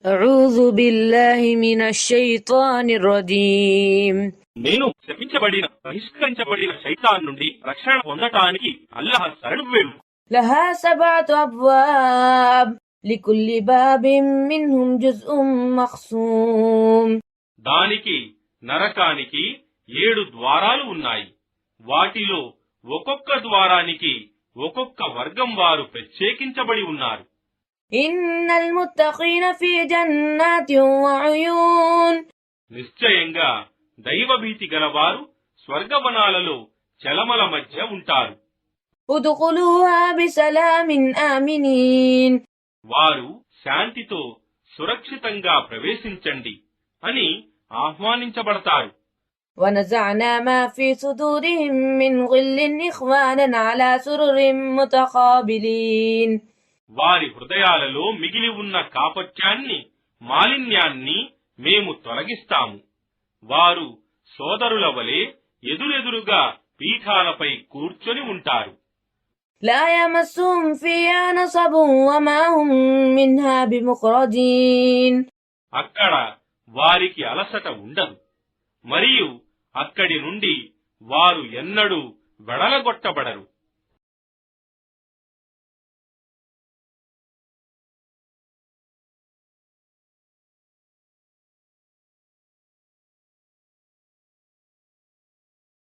أعوذ بالله من الشيطان الرجيم నేను శపించబడిన బహిష్కరించబడిన శైతాన్ నుండి రక్షణ పొందటానికి అల్లాహ్ శరణు వేడు. لها 7 أبواب لكل باب منهم جزء مقسوم దానికి నరకానికి 7 ద్వారాలు ఉన్నాయి. వాటిలో ఒక్కొక్క ద్వారానికి ఒక్కొక్క వర్గం వారు ప్రత్యేకించబడి ఉన్నారు. إن المتقين في جنات وعيون నిశ్చయంగా దైవభీతి గలవారు స్వర్గవనాలలో చలమల మధ్య ఉంటారు. ادخلوها بسلام آمنين వారు శాంతితో సురక్షితంగా ప్రవేశించండి అని ఆహ్వానించబడతారు. ونزعنا ما في صدورهم من غل إخوانا على سرر متقابلين వారి హృదయాలలో మిగిలి ఉన్న కాపట్యాన్ని మాలిన్యాన్ని మేము తొలగిస్తాము. వారు సోదరుల వలె ఎదురెదురుగా పీఠాలపై కూర్చొని ఉంటారు. لا يمسهم فيها نصب وما هم منها بمخرجين అక్కడ వారికి అలసట ఉండదు, మరియు అక్కడి నుండి వారు ఎన్నడూ వెడలగొట్టబడరు.